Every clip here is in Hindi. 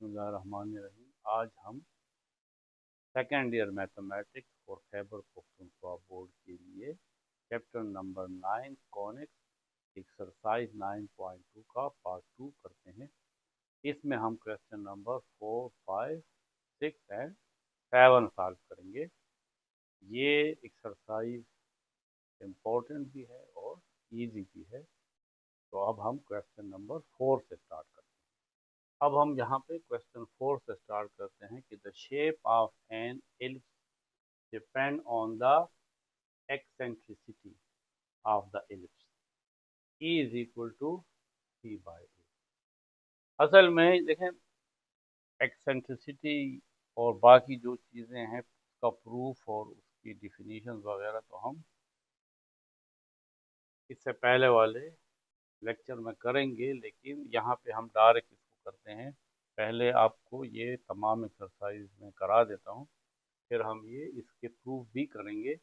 बिस्मिल्लाहिर्रहमानिर्रहीम। आज हम सेकेंड ईयर मैथमेटिक्स और खैबर पख्तूनख्वा बोर्ड के लिए चैप्टर नंबर 9 कॉनिक्स एक्सरसाइज 9.2 का पार्ट 2 करते हैं। इसमें हम क्वेश्चन नंबर 4, 5, 6 एंड 7 सॉल्व करेंगे। ये एक्सरसाइज इम्पोर्टेंट भी है और इजी भी है। तो अब हम क्वेश्चन नंबर 4 से स्टार्ट करते हैं। अब हम यहाँ पे क्वेश्चन 4 से स्टार्ट करते हैं कि the shape of an ellipse depend on the eccentricity of the ellipse e is equal to c by a. असल में देखें, एक्सेंट्रिसिटी और बाकी जो चीज़ें हैं उसका प्रूफ और उसकी डिफिनीशन वगैरह तो हम इससे पहले वाले लेक्चर में करेंगे, लेकिन यहाँ पे हम डायरेक्ट इसको करते हैं। पहले आपको ये तमाम एक्सरसाइज में करा देता हूँ, फिर हम ये इसके प्रूफ भी करेंगे।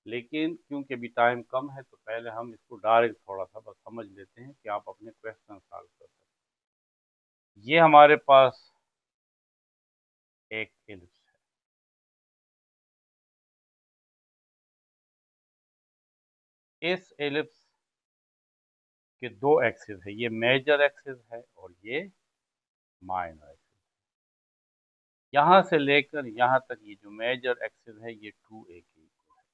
लेकिन क्योंकि अभी टाइम कम है तो पहले हम इसको डायरेक्ट थोड़ा सा बस समझ लेते हैं कि आप अपने क्वेश्चन सॉल्व कर सकते हैं। ये हमारे पास एक एलिप्स है। इस एलिप्स के दो एक्सिस है, ये मेजर एक्सिस है और ये माइनर एक्सिस। यहाँ से लेकर यहाँ तक ये जो मेजर एक्सिस है ये 2a के इक्वल है,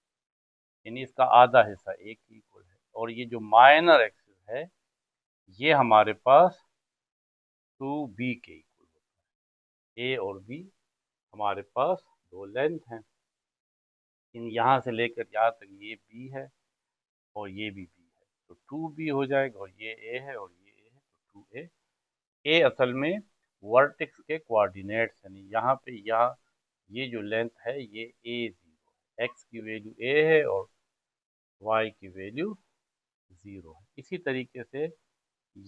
यानी इसका आधा हिस्सा a के इक्वल है। और ये जो माइनर एक्सिस है ये हमारे पास 2b के इक्वल होता है। a और b हमारे पास दो लेंथ हैं, इन यहाँ से लेकर यहाँ तक ये b है और ये भी b है, तो 2b हो जाएगा। और ये a है और ये a है, तो 2a। a असल में वर्टेक्स के कोऑर्डिनेट्स यानी यहाँ पे ये जो लेंथ है ये a0 है, x की वैल्यू a है और y की वैल्यू 0 है। इसी तरीके से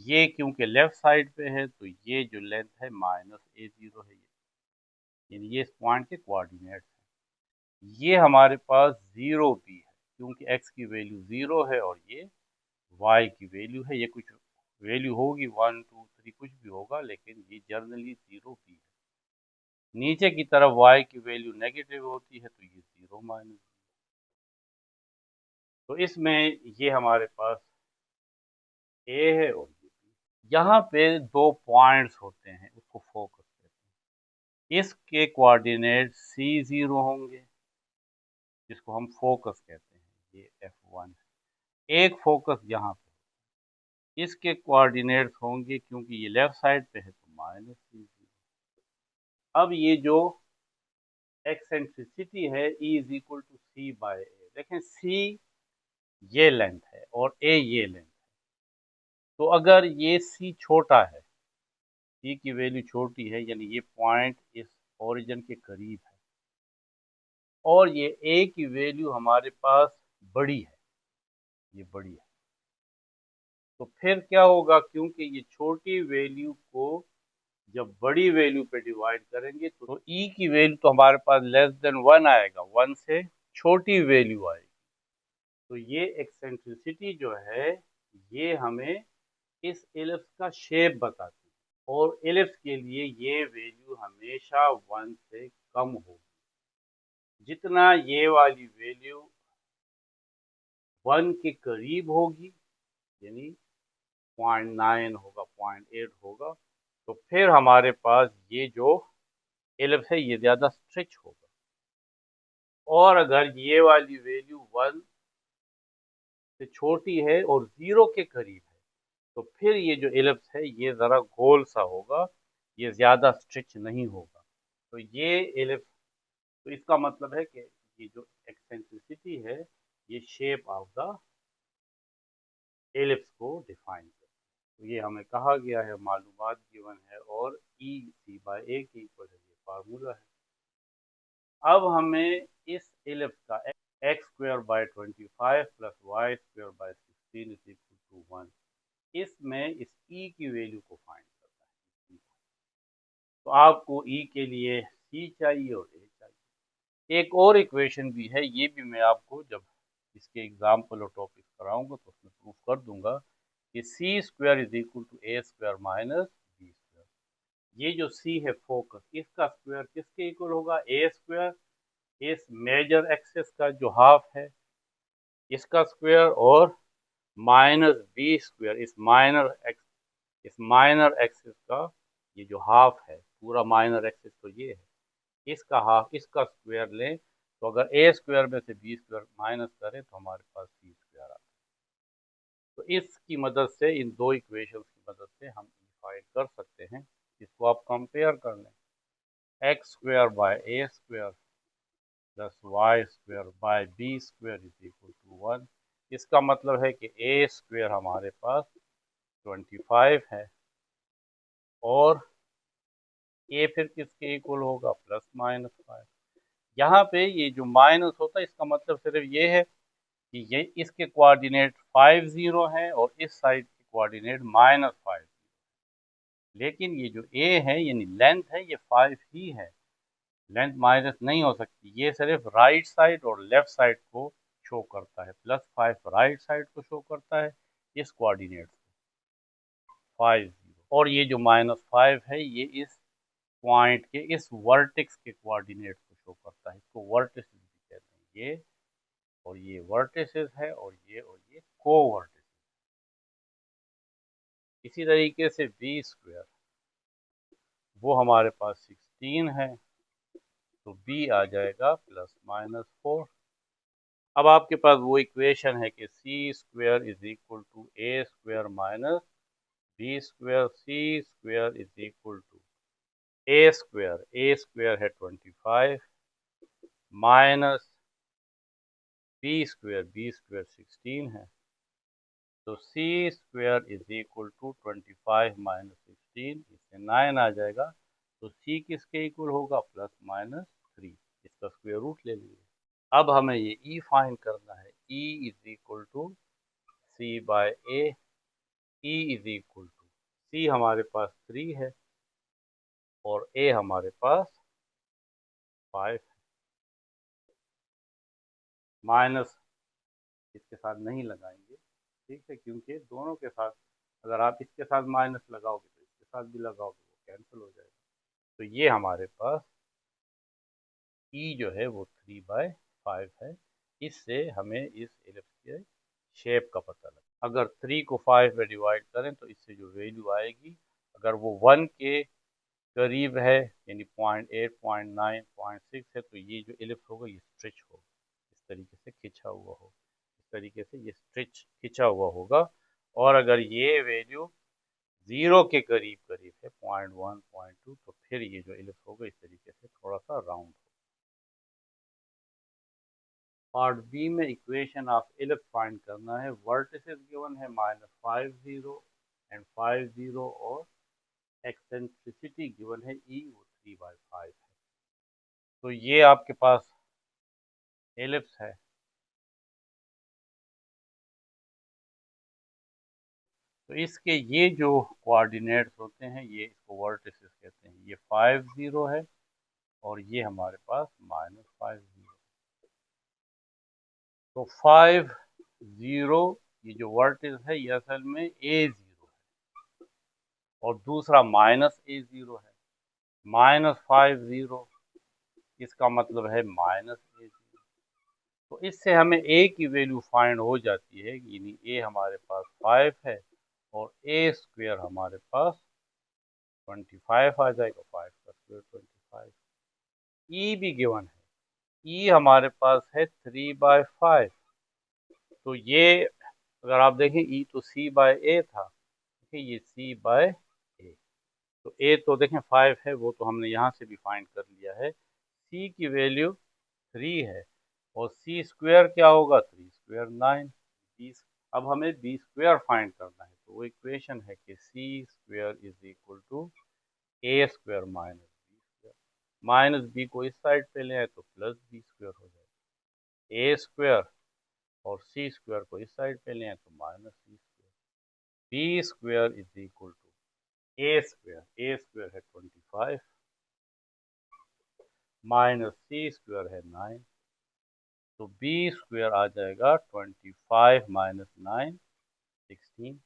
ये क्योंकि लेफ्ट साइड पे है तो ये जो लेंथ है -a0 है, यानी ये इस पॉइंट के कोऑर्डिनेट्स हैं। ये हमारे पास 0b है क्योंकि x की वैल्यू 0 है और ये y की वैल्यू है। ये कुछ वैल्यू होगी 1, 2, 3 कुछ भी होगा, लेकिन ये जनरली 0b है। नीचे की तरफ y की वैल्यू नेगेटिव होती है तो ये 0 माइनस। तो इसमें ये हमारे पास a है और ये b। यहाँ पे दो पॉइंट्स होते हैं, उसको फोकस कहते हैं। इसके कोऑर्डिनेट c0 होंगे जिसको हम फोकस कहते हैं, ये f1 है। एक फोकस यहाँ पे, इसके कोऑर्डिनेट्स होंगे क्योंकि ये लेफ्ट साइड पे है तो -c0। अब ये जो एक्सेंट्रिसिटी है E is equal to c by a. देखें C ये लेंथ है और A ये लेंथ है, तो अगर ये C छोटा है, C की वैल्यू छोटी है, यानी ये पॉइंट इस ओरिजिन के करीब है, और ये A की वैल्यू हमारे पास बड़ी है, ये बड़ी है, तो फिर क्या होगा, क्योंकि ये छोटी वैल्यू को जब बड़ी वैल्यू पे डिवाइड करेंगे तो E की वैल्यू तो हमारे पास लेस देन 1 आएगा, 1 से छोटी वैल्यू आएगी। तो ये एक्सेंट्रिसिटी जो है ये हमें इस एलिप्स का शेप बताती है, और एलिप्स के लिए ये वैल्यू हमेशा 1 से कम होगी। जितना ये वाली वैल्यू 1 के करीब होगी, यानी 0.9 होगा, 0.8 होगा, तो फिर हमारे पास ये जो एलिप्स है ये ज़्यादा स्ट्रेच होगा। और अगर ये वाली वैल्यू 1 से छोटी है और 0 के करीब है तो फिर ये जो एलिप्स है ये ज़रा गोल सा होगा, ये ज़्यादा स्ट्रेच नहीं होगा। तो ये एलिप्स, तो इसका मतलब है कि ये जो एक्सेंट्रिसिटी है ये शेप ऑफ द एलिप्स को डिफाइन करती है। तो ये हमें कहा गया है, मालूमात गिवन है, और ई सी बाय ए की इक्वल है, ये फार्मूला है। अब हमें इस एलिप्स का X square by 25 plus Y square by 16 is equal to 1, इसमें इस ई की वैल्यू को फाइंड करना है। तो आपको ई के लिए सी चाहिए और ए चाहिए। एक और इक्वेशन भी है, ये भी मैं आपको जब इसके एग्जाम्पल और टॉपिक्स कराऊंगा तो उसमें प्रूफ कर दूंगा कि c square is equal to A square minus B square. ये जो सी है फोकस, इसका स्क्वायर किसके इक्वल होगा? ए स्क्वायर, इस मेजर एक्सिस का जो हाफ है इसका स्क्वायर, और माइनस बी स्क्वायर इस माइनर एक्सिस का ये जो हाफ है, पूरा माइनर एक्सिस तो ये है, इसका हाफ, इसका स्क्वायर लें तो अगर ए स्क्वायर में से बी स्क्वायर माइनस करें तो हमारे पास सी स्क्वायर आता है। तो इसकी मदद से, इन दो इक्वेशंस की मदद से हम फाइंड कर सकते हैं। इसको आप कंपेयर कर लें, X square by A square plus Y square by B square is equal to 1। इसका मतलब है कि ए स्क्वायर हमारे पास 25 है, और ए फिर किसके इक्वल होगा? Plus minus 5। यहाँ पे ये जो माइनस होता है इसका मतलब सिर्फ ये है कि ये इसके कोऑर्डिनेट 5 0 हैं और इस साइड के कोऑर्डिनेट -5। लेकिन ये जो ए है यानी लेंथ है ये 5 ही है, लेंथ माइनस नहीं हो सकती। ये सिर्फ राइट साइड और लेफ्ट साइड को शो करता है, +5 राइट साइड को शो करता है इस कोऑर्डिनेट 5 0, और ये जो -5 है ये इस पॉइंट के, इस वर्टेक्स के कोऑर्डिनेट को शो करता है। इसको वर्टिसेस भी कहते हैं। ये वर्टिसेस है, और ये कोवर्टिसेस। इसी तरीके से बी स्क्वायर, वो हमारे पास 16 है, तो बी आ जाएगा +-4। अब आपके पास वो इक्वेशन है कि c square is equal to A square minus B square, c square is equal to A square है 25 माइनस बी स्क्वायर 16 है, तो c square is equal to 25 minus 16, इससे 9 आ जाएगा। तो सी किसके इक्वल होगा? +-3। इसका स्क्वायर रूट ले लीजिए। अब हमें ये ई फाइंड करना है। E is equal to c by a. E is equal to, c हमारे पास 3 है और ए हमारे पास 5 है। माइनस इसके साथ नहीं लगाएंगे, ठीक है, क्योंकि दोनों के साथ, अगर आप इसके साथ माइनस लगाओगे तो इसके साथ भी लगाओगे, वो कैंसिल हो जाएगा। तो ये हमारे पास ई जो है वो 3/5 है। इससे हमें इस एलिप्स के शेप का पता लगा। अगर 3 को 5 में डिवाइड करें तो इससे जो वैल्यू आएगी, अगर वो 1 के करीब है यानी 0.8, 0.9, 0.6 है, तो ये जो एलिप्स होगा ये स्ट्रेच होगा, इस तरीके से खिंचा हुआ होगा, इस तरीके से ये स्ट्रेच खिंचा हुआ होगा। और अगर ये वैल्यू 0 के करीब करीब है, 0.1, 0.2, तो फिर ये जो एलिप्स होगा इस तरीके से थोड़ा सा राउंड होगा। पार्ट बी में इक्वेशन ऑफ एलिप्स फाइंड करना है। वर्टिसेस गिवन है -5 0 एंड 5 0, और एक्सेंट्रिसिटी गिवन है ई, वो 3/5 है। तो ये आपके पास एलिप्स है। तो इसके ये जो कोऑर्डिनेट्स होते हैं ये इसको वर्टिसेस कहते हैं। ये 5 0 है और ये हमारे पास -5 0। तो 5 0, ये जो वर्टिस है ये असल में A0 है, और दूसरा -A0 है। -5 0, इसका मतलब है -A0। तो इससे हमें A की वैल्यू फाइंड हो जाती है, यानी A हमारे पास 5 है और A स्क्वायर हमारे पास 25 आ जाएगा, 5 का स्क्वायर 25। E भी गिवन है। E हमारे पास है 3/5। तो ये अगर आप देखें E तो C/A था, ठीक है, ये C/A। तो A तो देखें 5 है, वो तो हमने यहाँ से भी फाइंड कर लिया है। C की वैल्यू 3 है और C स्क्वायर क्या होगा? 3 स्क्वायर 9। अब हमें B स्क्वायर फाइंड करना है, तो वो इक्वेशन है कि C square is equal to A square minus B square. Minus B को इस साइड पे ले आए तो प्लस बी स्क्वायर हो जाएगा। A स्क्वायर और C स्क्वायर को इस साइड पे ले आए तो minus C square. B square is equal to A square है 25 माइनस C स्क्वायर है 9, तो B स्क्वायर आ जाएगा 25 माइनस 9, 16।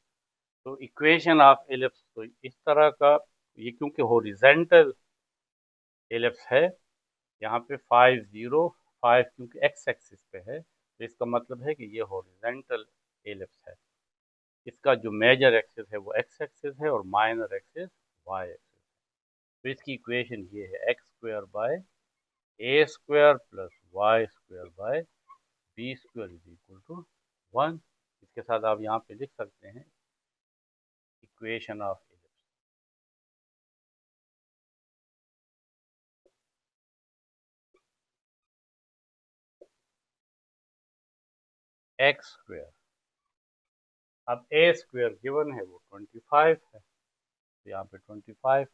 तो इक्वेशन ऑफ एलिप्स तो इस तरह का ये क्योंकि हॉरिजेंटल एलिप्स है, यहाँ पे 5 0 5 क्योंकि एक्स एक्सिस पे है, तो इसका मतलब है कि ये हॉरिजेंटल एलिप्स है। इसका जो मेजर एक्सिस है वो एक्स एक्सिस है और माइनर एक्सिस वाई एक्सिस है। तो इसकी इक्वेशन ये है X square by A square plus Y square by B square is equal to 1। इसके साथ आप यहाँ पे लिख सकते हैं इक्वेशन ऑफ एक्स स्क्वायर। अब ए स्क्वायर गिवन है वो 25 है, तो यहाँ पे 25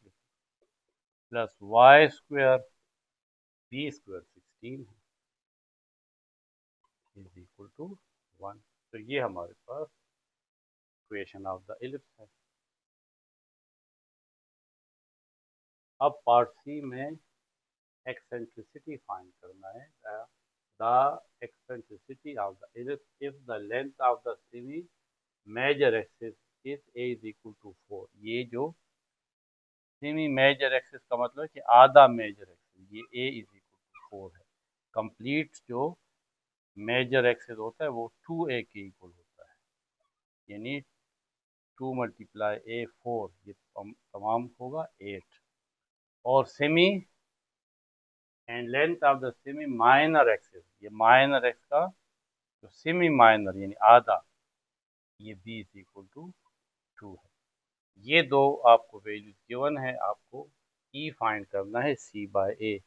plus Y square B square 16 है इज इक्वल टू 1। तो ये हमारे पास इक्वेशन ऑफ द इलिप्स है। अब पार्ट सी में एक्सेंट्रिसिटी फाइंड करना है। The eccentricity of the ellipse if the length of the semi major axis is A is equal to 4। ये जो सेमी मेजर एक्सिस का मतलब है कि आधा मेजर एक्सिस, ये ए इज इक्वल टू 4 है। कंप्लीट जो मेजर एक्सिस होता है वो 2a के इक्वल होता है, यानी 2 मल्टीप्लाई ए 4, ये तमाम होगा 8। और semi and length of the semi minor axis, ये माइनर एक्स का जो सेमी माइनर यानी आधा, ये b इज इक्वल टू 2 है। ये दो आपको वैल्यूज गिवन है, आपको e फाइंड करना है c बाय a।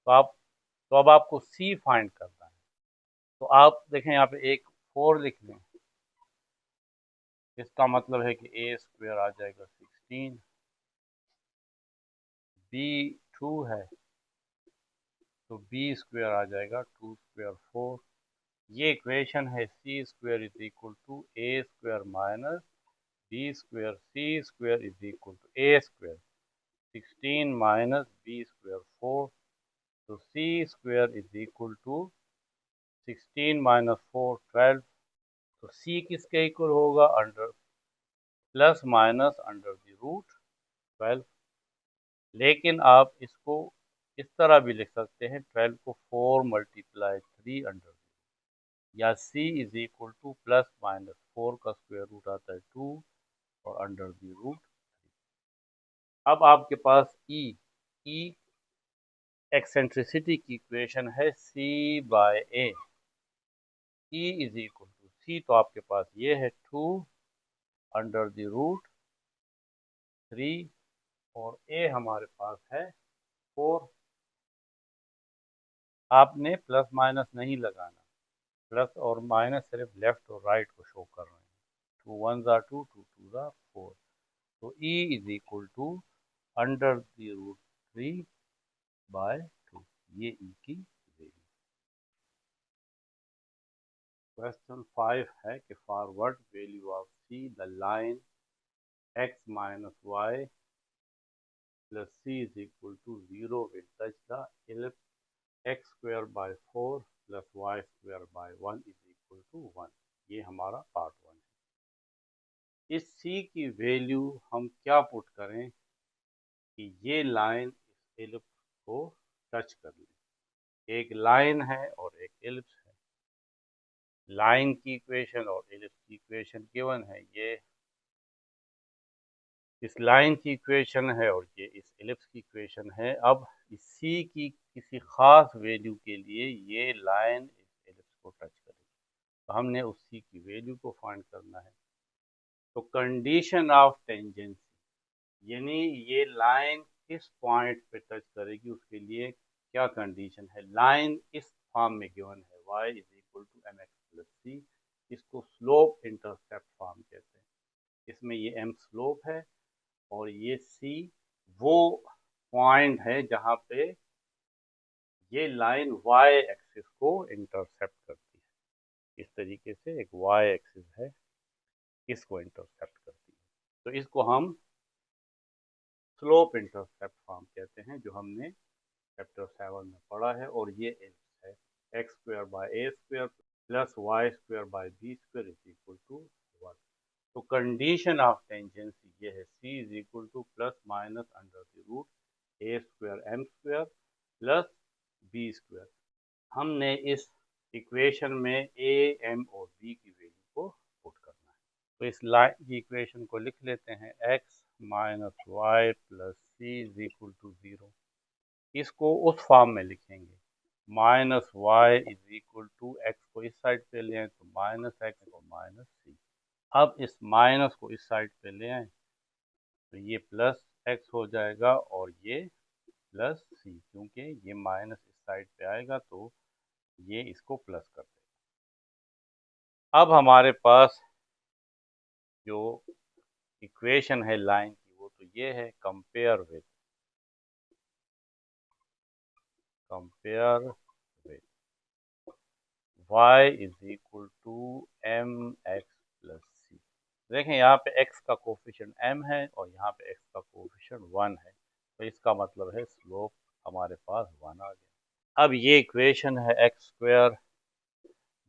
तो अब आपको c फाइंड करना है। तो आप देखें यहाँ पे एक 4 लिख लें, इसका मतलब है कि a स्क्वायर आ जाएगा 16, b 2 है तो b स्क्वायर आ जाएगा 2 स्क्वायर 4। ये इक्वेशन है c square is equal to a square minus b square c square is equal to a square 16 minus b square 4। तो c square is equal to 16 minus 4 12। तो c किसके इक्वल होगा, under plus minus under the root 12। लेकिन आप इसको इस तरह भी लिख सकते हैं, 12 को 4 मल्टीप्लाई 3 अंडर, या c is equal to plus minus 4 का स्क्वायर रूट आता है 2 और अंडर द रूट। अब आपके पास e एक्सेंट्रिसिटी की इक्वेशन है c by a। e is equal to c, तो आपके पास ये है 2 अंडर द रूट 3 और a हमारे पास है 4। आपने प्लस माइनस नहीं लगाना, प्लस और माइनस सिर्फ लेफ्ट और राइट को शो कर रहे हैं। 2 1 ज़ा 2, 2 2 ज़ा 4। तो e is equal to under the root 3 by 2, ये e की वैल्यू। क्वेश्चन 5 है कि for what value of c the line x minus Y plus c is equal to 0 will touch the ellipse x square by 4 plus Y square by 1 is equal to 1। ये हमारा पार्ट 1 है। इस c की वैल्यू हम क्या पुट करें कि ये लाइन इस एलिप्स को टच कर ले। एक लाइन है और एक एलिप्स है। लाइन की इक्वेशन और एलिप्स की इक्वेशन गिवन है। ये इस लाइन की इक्वेशन है और ये इस एलिप्स की इक्वेशन है। अब इस सी की किसी खास वैल्यू के लिए ये लाइन इस एलिप्स को टच करेगी, तो हमने उस सी की वैल्यू को फाइंड करना है। तो कंडीशन ऑफ टेंजेंसी, यानी ये लाइन किस पॉइंट पे टच करेगी, उसके लिए क्या कंडीशन है। लाइन इस फॉर्म में गिवन है y is equal to mx plus c, इसको स्लोप इंटरसेप्ट फॉर्म कहते हैं। इसमें ये m स्लोप है और ये c वो पॉइंट है जहाँ पे ये लाइन y एक्सिस को इंटरसेप्ट करती है। इस तरीके से एक y एक्सिस है, इसको इंटरसेप्ट करती है, तो इसको हम स्लोप इंटरसेप्ट फॉर्म कहते हैं, जो हमने चैप्टर 7 में पढ़ा है। और ये एलिप्स है X square by A square plus Y square by B square is equal to 1। तो कंडीशन ऑफ टेंजेंसी ये है c is equal to plus minus under the root A square M square plus B square. हमने इस इक्वेशन में a, m और b की वैल्यू को पुट करना है। तो इस लाइन की इक्वेशन को लिख लेते हैं x minus Y plus C is equal to 0। इसको उस फॉर्म में लिखेंगे minus Y is equal to X को इस साइड पे ले आए तो माइनस एक्स और माइनस सी। अब इस माइनस को इस साइड पे ले आए तो ये प्लस एक्स हो जाएगा और ये प्लस सी, क्योंकि ये माइनस इस साइड पे आएगा तो ये इसको प्लस कर देगा। अब हमारे पास जो इक्वेशन है लाइन की वो तो ये है compare with y is equal to m x plus c. देखें यहाँ पे x का कोफिशिएंट m है और यहाँ पे x का कोफिशिएंट 1 है, तो इसका मतलब है स्लोप हमारे पास 1 आ गया। अब ये इक्वेशन है X square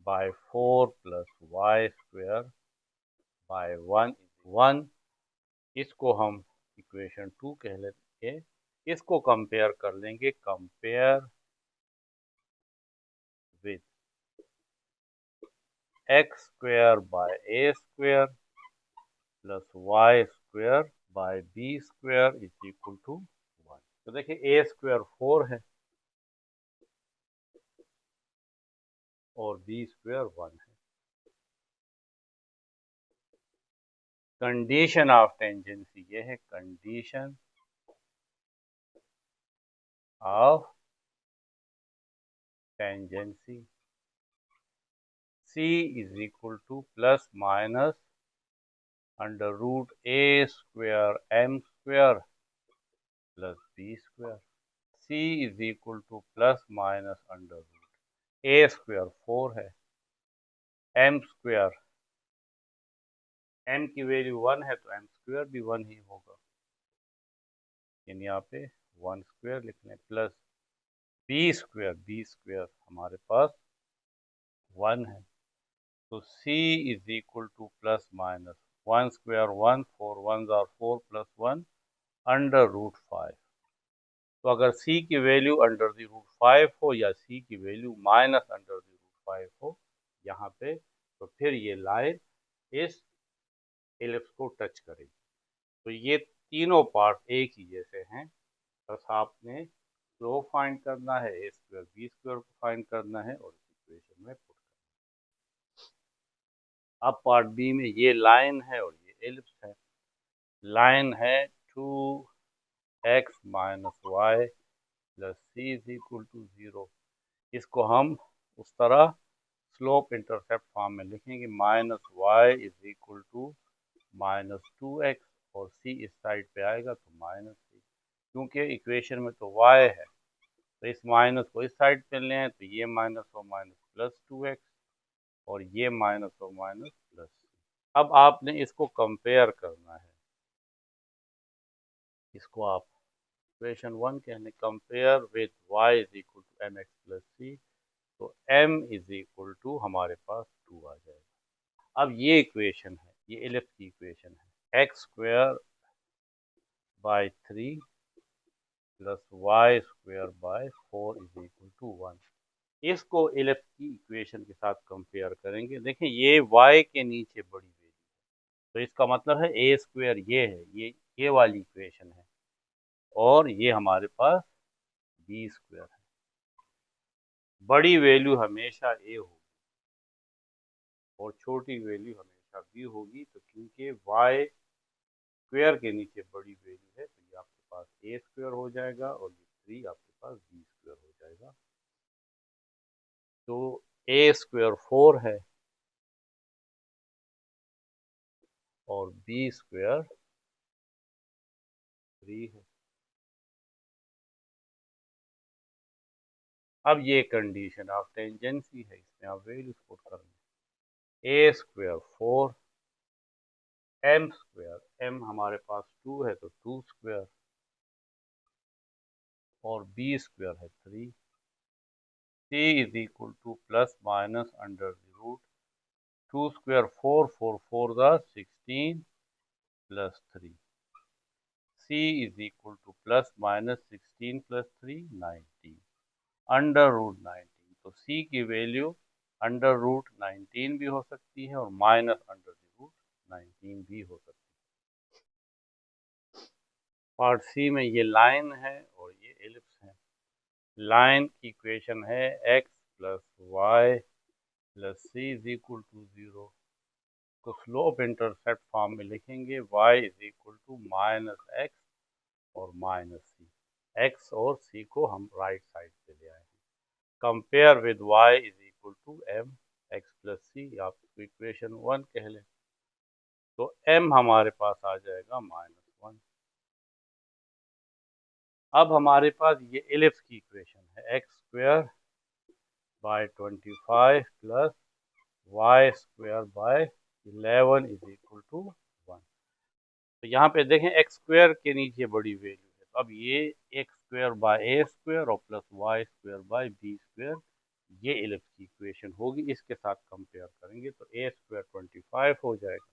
by 4 plus Y square by 1। इसको हम इक्वेशन 2 कह लेंगे। इसको कंपेयर कर लेंगे compare with X square by A square plus Y square by B square is equal to 1। तो देखिए ए स्क्वायर 4 है और बी स्क्वायर 1 है। कंडीशन ऑफ टेंजेंसी ये है condition of tangency c is equal to plus minus under root A square M square plus B square. c is equal to plus minus under root A square 4 है, एम स्क्वायर m की वैल्यू 1 है तो m स्क्वायर भी 1 ही होगा, यानी यहाँ पे 1 स्क्वायर लिख लें प्लस बी स्क्वायर हमारे पास 1 है। तो c is equal to plus minus 1 square 1, 4 1 आर 4 प्लस 1 अंडर रूट 5। तो अगर c की वैल्यू अंडर द रूट 5 हो या c की value minus under the root 5 हो यहाँ पे, तो फिर ये लाइन इस एलिप्स को टच करेगी। तो ये तीनों पार्ट एक ही जैसे हैं, बस आपने स्लोप फाइंड करना है, ए स्क्वायर बी स्क्वायर को फाइंड करना है और इस इक्वेशन में पुट करना है। अब पार्ट बी में ये लाइन है और ये एलिप्स है। लाइन है 2x minus Y plus C is equal to 0। इसको हम उस तरह स्लोप इंटरसेप्ट फॉर्म में लिखेंगे minus Y is equal to minus 2x और c इस साइड पे आएगा तो माइनस सी, क्योंकि इक्वेशन में तो y है तो इस माइनस को इस साइड पे ले आए तो ये माइनस और माइनस प्लस 2x और ये माइनस और माइनस प्लस सी। अब आपने इसको कंपेयर करना है, इसको आप इक्वेशन 1 कहने compare with y is equal to m x plus c, तो m इज इक्वल टू हमारे पास 2 आ जाएगा। अब ये इक्वेशन है, ये एलिप्स की इक्वेशन है X square by 3 plus Y square by 4 is equal to 1। इसको एलिप्स की इक्वेशन के साथ कंपेयर करेंगे। देखें ये y के नीचे बड़ी वैल्यू है तो इसका मतलब है ए स्क्वायर ये है, ये वाली इक्वेशन है और ये हमारे पास बी स्क्वायर है। बड़ी वैल्यू हमेशा ए होगी और छोटी वैल्यू हमेशा बी होगी, तो क्योंकि y स्क्वायर के नीचे बड़ी वैल्यू है तो ये आपके पास ए स्क्वायर हो जाएगा और ये 3 आपके पास बी स्क्वायर हो जाएगा। तो ए स्क्वायर 4 है और बी स्क्वायर 3 है। अब ये कंडीशन ऑफ टेंजेंसी है, इसमें आप वैल्यूज पुट कर लें ए स्क्वायर 4 एम स्क्वायर, एम हमारे पास 2 है तो 2 स्क्वायर और बी स्क्वायर है 3। C is equal to plus minus under the root 2 square 4, 4 the 16 plus 3. C is equal to plus minus 16 plus 3 19 under root 19। तो C की वैल्यू अंडर रूट 19 भी हो सकती है और माइनस अंडर रूट 19 भी हो सकती है। पार्ट सी में ये लाइन है और ये एलिप्स है। लाइन की इक्वेशन है x plus Y plus C is equal to 0। तो स्लोप इंटरसेप्ट फॉर्म में लिखेंगे y is equal to minus X और माइनस सी। x और c को हम राइट साइड पे ले आए हैं। Compare with y is equal to m x plus c, आप इक्वेशन 1 कह लें। तो m हमारे पास आ जाएगा -1। अब हमारे पास ये एलिप्स की इक्वेशन है x square by 25 plus Y square by 11 is equal to 1। तो यहाँ पे देखें x स्क्वायर के नीचे बड़ी वैल्यू है, तो अब ये x square by A square और plus Y square by B square, ये एलिप्स की इक्वेशन होगी। इसके साथ कंपेयर करेंगे तो ए स्क्वायर 25 हो जाएगा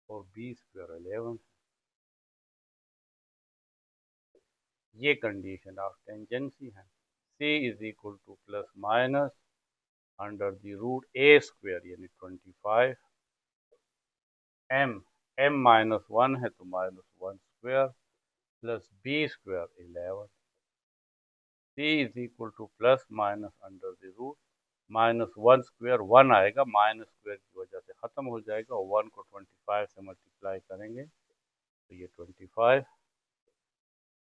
और बी स्क्वायर 11। ये कंडीशन ऑफ टेंजेंसी है। c is equal to plus minus under the root A square यानी 25 m माइनस 1 है तो -1 square plus B square 11। c is equal to plus minus under the root -1 square, 1 आएगा माइनस स्क्वायर की वजह से ख़त्म हो जाएगा और 1 को 25 से मल्टीप्लाई करेंगे तो ये 25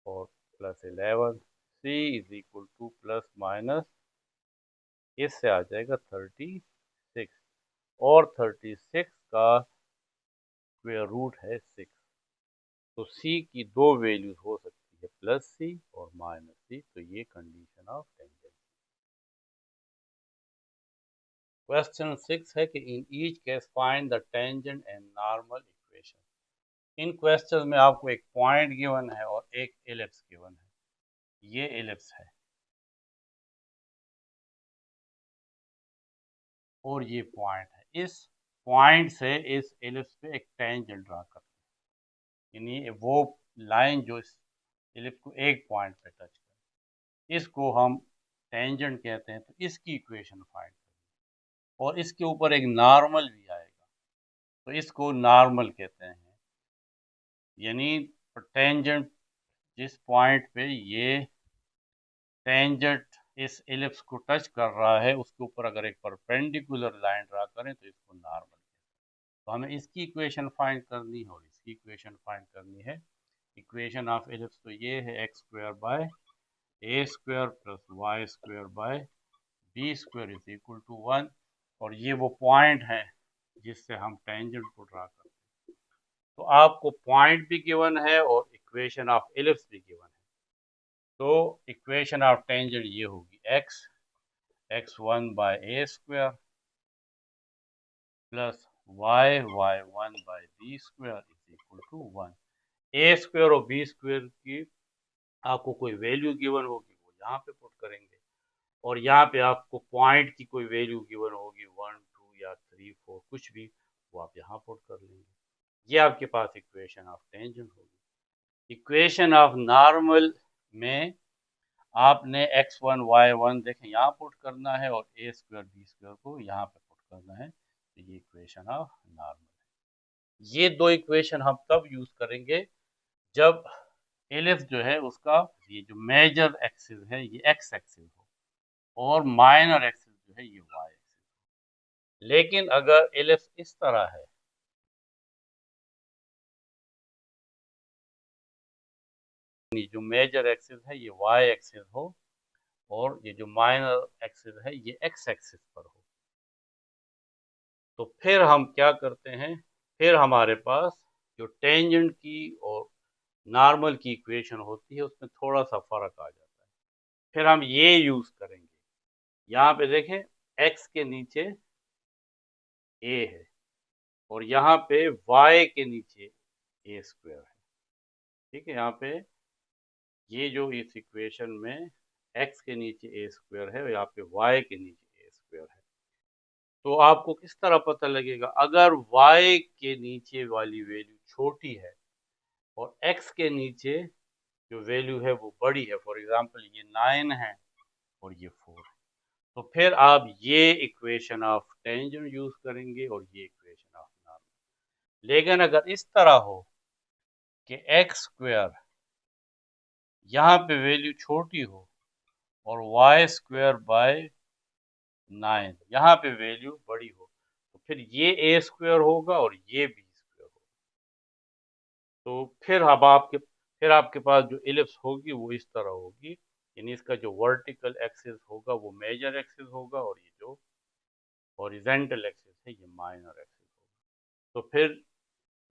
और plus 11। c is equal to plus minus, इससे आ जाएगा 36 और 36 का स्क्वायर रूट है 6। तो c की दो वैल्यूज हो सकती है प्लस c और माइनस c। तो ये कंडीशन ऑफ टेंजेंसी। क्वेश्चन 6 है कि in each case find the tangent and normal equation. In question में आपको एक पॉइंट गिवन है और एक एलिप्स गिवन है। ये एलिप्स है और ये पॉइंट है। इस पॉइंट से इस एलिप्स पे एक टेंजेंट ड्रा करते हैं, यानी वो लाइन जो इस एलिप्स को एक पॉइंट पे टच करे, इसको हम टेंजेंट कहते हैं। तो इसकी इक्वेशन फाइंड करें और इसके ऊपर एक नॉर्मल भी आएगा तो इसको नॉर्मल कहते हैं। यानी टेंजेंट जिस पॉइंट पे ये टेंजेंट इस एलिप्स को टच कर रहा है उसके ऊपर अगर एक परपेंडिकुलर लाइन ड्रा करें तो इसको नॉर्मल कहते हैं। तो हमें इसकी इक्वेशन फाइंड करनी है और इसकी इक्वेशन फाइंड करनी है। इक्वेशन ऑफ एलिप्स तो ये है X square by A square plus Y square by B square is equal to 1 और ये वो पॉइंट है जिससे हम टेंजेंट को ड्रा करते हैं। तो आपको पॉइंट भी गिवन है और इक्वेशन ऑफ एलिप्स भी गिवन है। तो इक्वेशन ऑफ टेंजेंट ये होगी x1 by A square plus y1 by B square is equal to 1। A square और बी स्क्वायर की आपको कोई वैल्यू गिवन होगी वो यहाँ पे पुट करेंगे और यहाँ पे आपको पॉइंट की कोई वैल्यू गिवन होगी 1 2 या 3 4 कुछ भी, वो आप यहाँ पुट कर लेंगे। ये आपके पास इक्वेशन ऑफ टेंजेंट होगी। इक्वेशन ऑफ नॉर्मल में आपने x1 y1 देखें यहाँ पुट करना है और ए स्क्वायर बी स्क्वायर को यहाँ पे पुट करना है। तो ये इक्वेशन ऑफ नॉर्मल है। ये दो इक्वेशन हम तब यूज करेंगे जब एलिप्स जो है उसका ये जो मेजर एक्सिस है ये एक्स एक्सिस हो और माइनर एक्सिस जो है ये वाई एक्सिस हो। लेकिन अगर एलिप्स इस तरह है, जो मेजर एक्सिस है ये वाई एक्सिस हो और ये जो माइनर एक्सिस है ये एक्स एक्सिस पर हो, तो फिर हम क्या करते हैं, फिर हमारे पास जो टेंजेंट की और नॉर्मल की इक्वेशन होती है उसमें थोड़ा सा फर्क आ जाता है। फिर हम ये यूज करेंगे, यहाँ पे देखें x के नीचे a है और यहाँ पे y के नीचे a स्क्वायर है। ठीक है, यहाँ पे ये जो इस इक्वेशन में x के नीचे a स्क्वायर है और यहाँ पे y के नीचे a स्क्वायर है। तो आपको किस तरह पता लगेगा? अगर y के नीचे वाली वैल्यू छोटी है और x के नीचे जो वैल्यू है वो बड़ी है, फॉर एग्जांपल ये 9 है और ये 4 है, तो फिर आप ये इक्वेशन ऑफ टेंजेंट यूज करेंगे और ये इक्वेशन ऑफ नॉर्मल। लेकिन अगर इस तरह हो कि एक्स स्क्वायर यहाँ पे वैल्यू छोटी हो और वाई स्क्वायर बाय 9 यहाँ पे वैल्यू बड़ी हो, तो फिर ये ए स्क्वायर होगा और ये बी स्क्वायर होगा। तो फिर आपके पास जो एलिप्स होगी वो इस तरह होगी, यानी इसका जो वर्टिकल एक्सिस होगा वो मेजर एक्सिस होगा और ये जो हॉरिजॉन्टल एक्सिस है ये माइनर एक्सिस होगा। तो फिर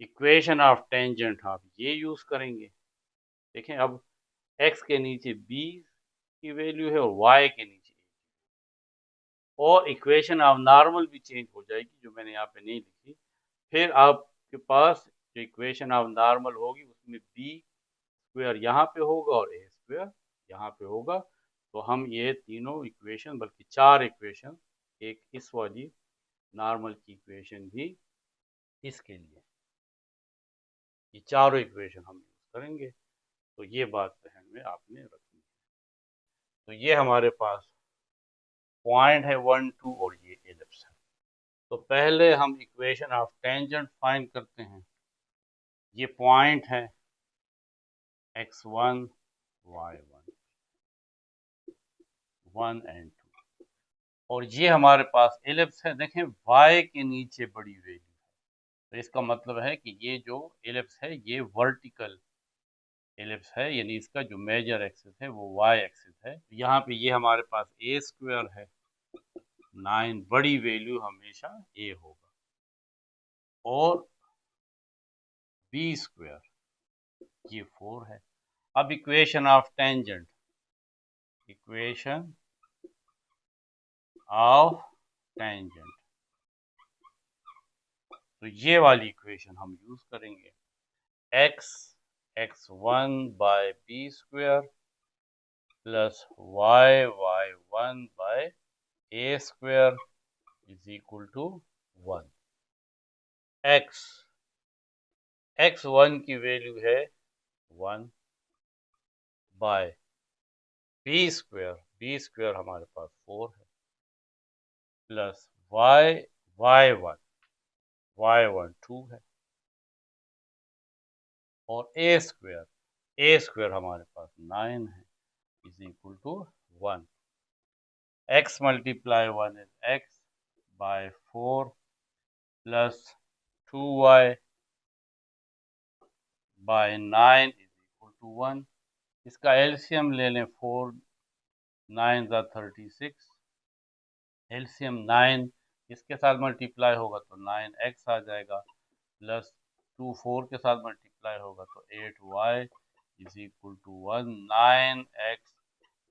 इक्वेशन ऑफ टेंजेंट आप ये यूज करेंगे। देखें, अब x के नीचे b की वैल्यू है और y के नीचे a, और इक्वेशन ऑफ नॉर्मल भी चेंज हो जाएगी जो मैंने यहाँ पे नहीं लिखी। फिर आपके पास जो इक्वेशन ऑफ नॉर्मल होगी उसमें b स्क्वायर यहाँ पे होगा और a स्क्वायर यहाँ पे होगा। तो हम ये तीनों इक्वेशन, बल्कि 4 इक्वेशन, एक इस वाली नॉर्मल की इक्वेशन भी इसके लिए, ये चारों इक्वेशन हम यूज करेंगे। तो ये बात ध्यान में आपने रखनी है। तो ये हमारे पास पॉइंट है 1 2 और ये एलिप्स है। तो पहले हम इक्वेशन ऑफ टेंजेंट फाइंड करते हैं। ये पॉइंट है x1 y1 1 एंड 2 और ये हमारे पास एलिप्स है। देखें, y के नीचे बड़ी वैल्यू है, तो इसका मतलब है कि ये जो एलिप्स है ये वर्टिकल एलिप्स है, यानी इसका जो मेजर एक्सिस है वो y एक्सिस है। यहाँ पे ये हमारे पास a स्क्वायर है, 9 बड़ी वैल्यू हमेशा a होगा, और b स्क्वायर ये 4 है। अब equation of tangent, equation of tangent, तो ये वाली इक्वेशन हम यूज करेंगे। x1 by B square plus y1 by A square is equal to 1। x1 की वैल्यू है 1 बाय बी स्क्वायर हमारे पास 4 है, प्लस y1 2 है, और ए स्क्वायर हमारे पास 9 है is equal to 1। x multiply 1 is x by 4 plus 2y by 9 is equal to 1। इसका एलसीएम ले लें, 4 9 ज़ा 36, एलसीएम 9 इसके साथ मल्टीप्लाई होगा तो 9x आ जाएगा, प्लस 2 4 के साथ मल्टीप्लाई होगा तो 8y is equal to 1। 9x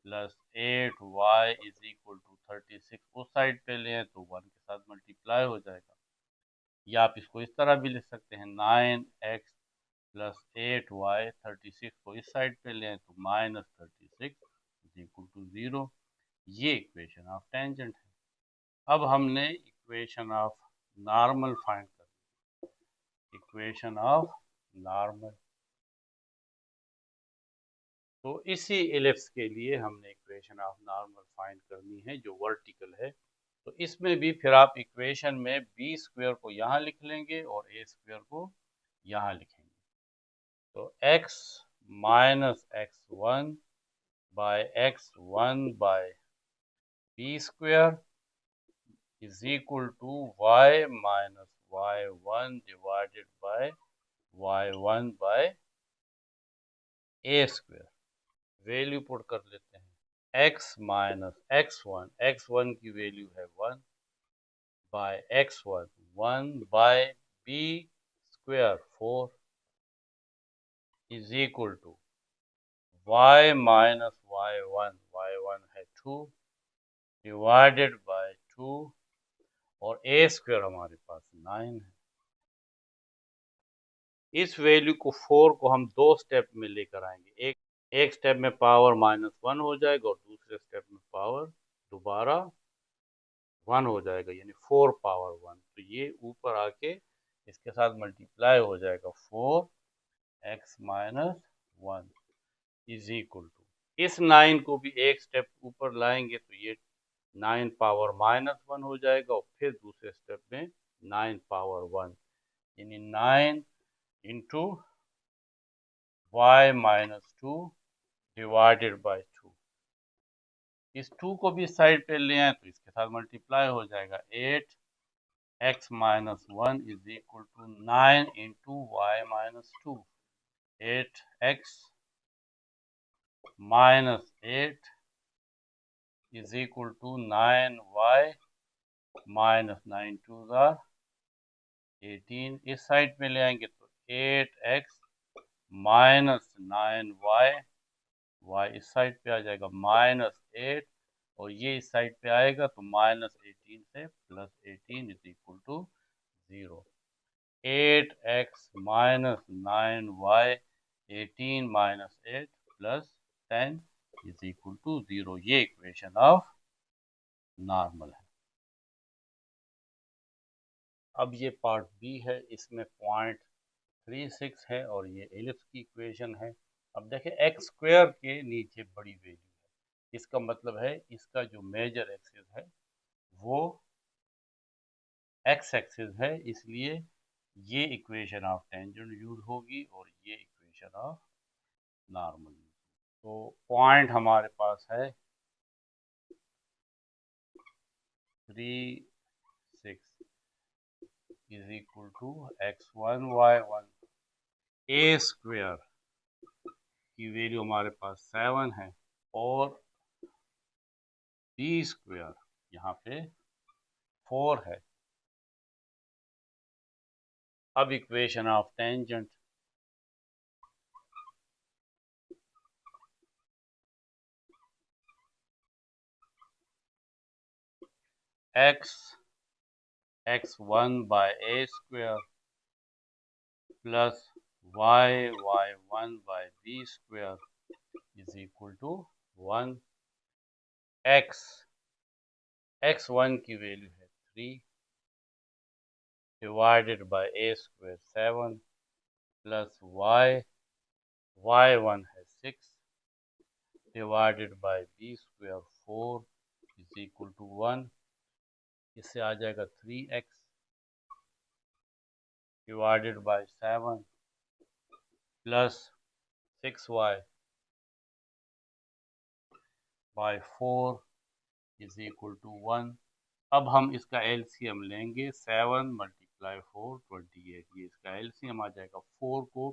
plus 8y is equal to 36 उस साइड पे लें तो 1 के साथ मल्टीप्लाई हो जाएगा, या आप इसको इस तरह भी लिख सकते हैं, 9x प्लस 8y 36 को इस साइड पे लें तो माइनस 36 इज इक्वल टू 0। ये इक्वेशन ऑफ टेंजेंट है। अब हमने इक्वेशन ऑफ नॉर्मल फाइंड कर, इक्वेशन ऑफ नॉर्मल। तो इसी एलिप्स के लिए हमने इक्वेशन ऑफ नॉर्मल फाइंड करनी है जो वर्टिकल है। तो इसमें भी फिर आप इक्वेशन में बी स्क्वायर को यहाँ लिख लेंगे और ए स्क्वायर को यहाँ लिखेंगे। तो x minus x1 by x1 by B square is equal to y minus y1 divided by y1 by a square। Value put कर लेते हैं, x माइनस x1 की वैल्यू है 1 by x1 1 by b square 4 is equal to y minus y1 है 2 डिवाइडेड बाय 2 और a स्क्वायर हमारे पास 9 है। इस वैल्यू को 4 को हम दो स्टेप में लेकर आएंगे। एक स्टेप में पावर -1 हो जाएगा और दूसरे स्टेप में पावर दोबारा 1 हो जाएगा, यानी 4 पावर 1। तो ये ऊपर आके इसके साथ मल्टीप्लाई हो जाएगा, 4x minus 1 is equal to, इस 9 को भी एक स्टेप ऊपर लाएंगे तो ये 9 पावर -1 हो जाएगा और फिर दूसरे स्टेप में 9 पावर 1, यानी 9 into y minus 2 divided by 2। इस 2 को भी साइड पे ले आए तो इसके साथ मल्टीप्लाई हो जाएगा, 8x minus 1 is equal to 9 into y minus 2। 8x minus 8 is equal to 9y minus 9 टू ज़ार 18। इस साइड पे ले आएंगे तो 8x माइनस 9y, y इस साइड पे आ जाएगा -8 और ये इस साइड पे आएगा तो -18 से +18 is equal to 0। 8x minus 9y 18 minus 8 plus 10 is equal to 0। ये इक्वेशन ऑफ नॉर्मल है। अब ये पार्ट बी है, इसमें पॉइंट 36 है और ये एलिप्स की इक्वेशन है। अब देखें एक्स स्क्वायर के नीचे बड़ी वैल्यू है, इसका मतलब है इसका जो मेजर एक्सिस है वो एक्स एक्सिस है, इसलिए ये इक्वेशन ऑफ टेंजेंट यूज होगी और ये इक्वेशन ऑफ नॉर्मल। तो पॉइंट हमारे पास है 36 is equal to x1 y1। A square की वैल्यू हमारे पास 7 है और बी स्क्वायर यहाँ पे 4 है। अब equation of tangent, x1 by A square plus y1 by B square is equal to 1। x1 की वैल्यू है 3 divided by A square 7 plus y1 है 6 divided by B square 4 is equal to 1। इससे आ जाएगा 3x divided by 7 plus 6y by 4 is equal to 1। अब हम इसका एलसीएम लेंगे, 7 मल्टीप्लाई 4 28, ये इसका एलसीएम आ जाएगा। 4 को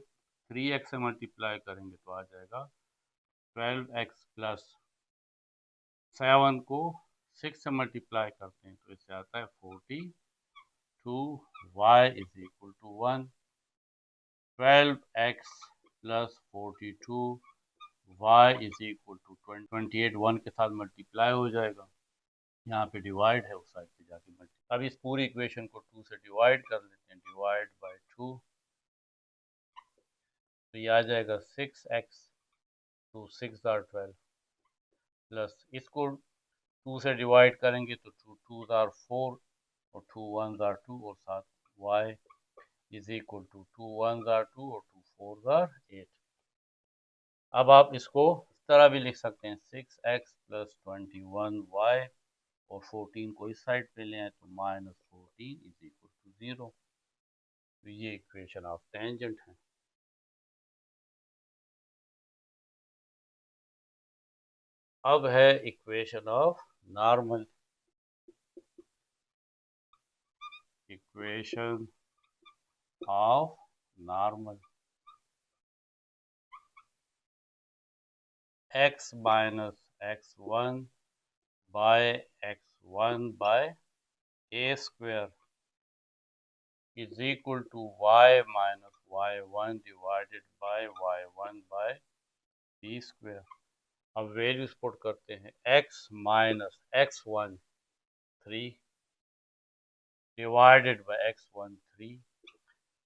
3x से मल्टीप्लाई करेंगे तो आ जाएगा 12x प्लस 7 को 6 से मल्टीप्लाई करते हैं तो इससे आता है 42, y is equal to 1। 12x plus 42 y is equal to 28, 1 के साथ मल्टीप्लाई हो जाएगा, यहाँ पे डिवाइड है उस साइड पे जाके मल्टीप्लाई। अब इस पूरी इक्वेशन को 2 से डिवाइड कर लेते हैं, डिवाइड बाय 2 तो ये आ जाएगा 6x, 2 6 आर 12 प्लस इसको 2 से डिवाइड करेंगे तो 2 2 आर 4 और 2 1 आर 2 और साथ y is equal to 2 1 or 2 और 2 4 आर 8। अब आप इसको इस तरह भी लिख सकते हैं, 6x प्लस 21y और 14 को इस साइड पे ले आए तो -14 इज इक्वल टू 0। तो ये इक्वेशन ऑफ टेंजेंट है। अब है equation of normal. Equation of normal, x minus x1 by x1 by A square is equal to y minus y1 divided by y1 by B square. अब वैल्यूज पुट करते हैं, x minus x1 3 divided by x1 3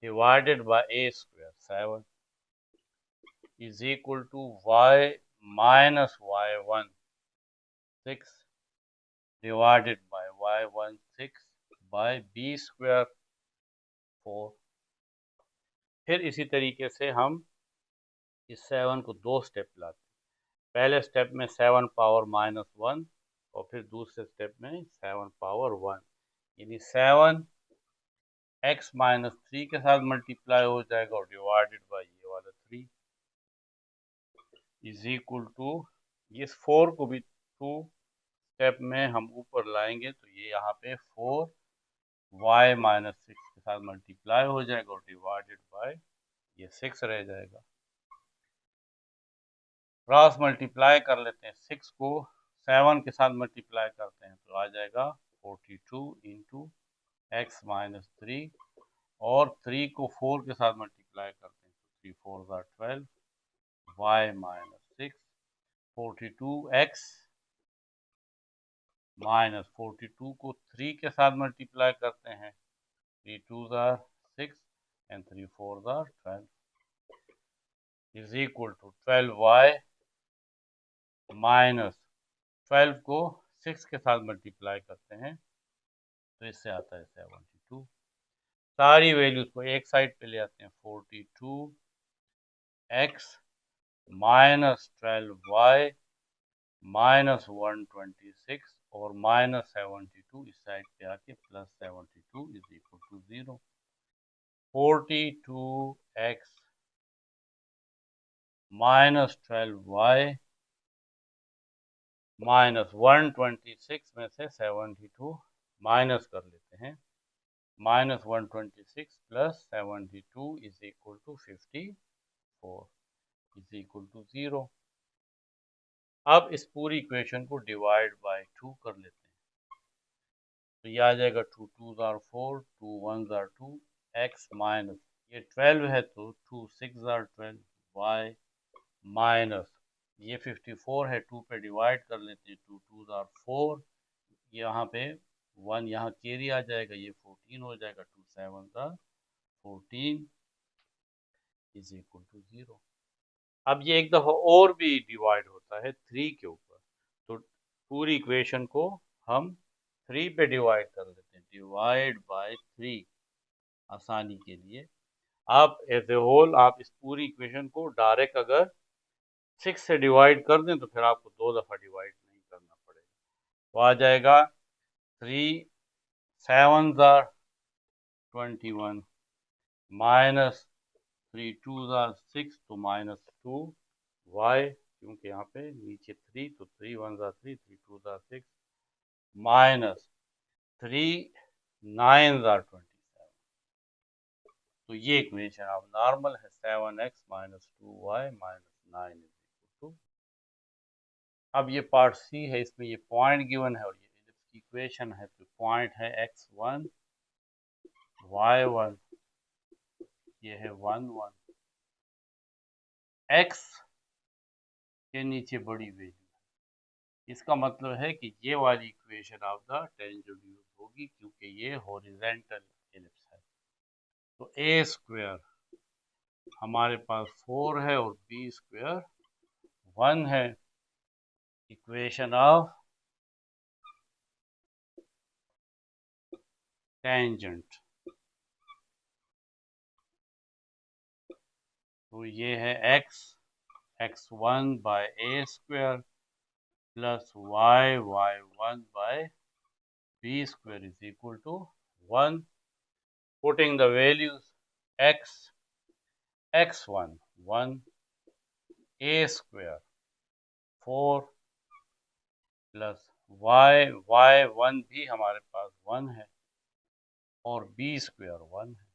divided by A square 7 is equal to y minus y16 divided by y16 by b square 4। फिर इसी तरीके से हम इस 7 को दो स्टेप लाते हैं। पहले स्टेप में 7 पावर -1 और फिर दूसरे स्टेप में 7 पावर 1, यानी 7 x -3 के साथ मल्टीप्लाई हो जाएगा और डिवाइडेड बाय ये वाला 3 इज इक्वल टू, इस 4 को भी 2 स्टेप में हम ऊपर लाएंगे तो ये यहाँ पे 4 y -6 के साथ मल्टीप्लाई हो जाएगा और डिवाइडेड बाय ये 6 रह जाएगा। क्रॉस मल्टीप्लाई कर लेते हैं, 6 को 7 के साथ मल्टीप्लाई करते हैं तो आ जाएगा 42 इंटू x -3 और 3 को 4 के साथ मल्टीप्लाई करते हैं तो 3 4 12 y -6 42x -42 को 3 के साथ मल्टीप्लाई करते हैं 3 2 6 and 3 4 12 is equal to 12y minus 12 को 6 के साथ मल्टीप्लाई करते हैं तो इससे आता है 72। सारी वैल्यूज को एक साइड पे ले आते हैं, 42x माइनस 12y माइनस 126 और माइनस 72 इस साइड पे आके plus 72 is equal to 0। 42x minus 12y minus 126 में से 72 माइनस कर लेते हैं, minus 126 plus 72 is equal to 54 is equal to 0। अब इस पूरी इक्वेशन को डिवाइड बाय 2 कर लेते हैं तो ये आ जाएगा 2 2 आर 4 2 1 आर 2 x माइनस ये 12 है तो 2 6 आर 12 y माइनस ये 54 है, 2 पे डिवाइड कर लेते हैं 2 2 आर 4 यहाँ पे 1 यहाँ कैरी आ जाएगा ये 14 हो जाएगा 2 7 आर 14 इज इक्वल टू 0। अब ये एक दफ़ा और भी डिवाइड होता है 3 के ऊपर तो पूरी इक्वेशन को हम 3 पे डिवाइड कर लेते हैं, डिवाइड बाय 3 आसानी के लिए। आप एज ए होल आप इस पूरी इक्वेशन को डायरेक्ट अगर 6 से डिवाइड कर दें तो फिर आपको 2 दफ़ा डिवाइड नहीं करना पड़ेगा तो आ जाएगा 3 7 आर 21 माइनस 3 2 आर 6 तो माइनस 2 y क्योंकि यहाँ पे नीचे 3 तो 3 1 आर 3 3 2 आर 6 माइनस 3 9 आर 27 तो ये इक्वेशन अब नॉर्मल है 7x minus 2y minus 9 is equal to. अब ये पार्ट सी है, इसमें ये पॉइंट गिवन है और ये एलिप्स की इक्वेशन है तो पॉइंट है x1 y1 ये है 1 1 x के नीचे बड़ी वैल्यू, इसका मतलब है कि ये वाली equation of the tangent use होगी क्योंकि ये हॉरिजॉन्टल एलिप्स है। तो ए स्क्वायर हमारे पास 4 है और बी स्क्वायर 1 है, इक्वेशन ऑफ टेंजेंट तो ये है x1 by A square plus y1 by B square is equal to 1। Putting the values x1 1 a square 4 plus y1 भी हमारे पास 1 है और b स्क्वायर 1 है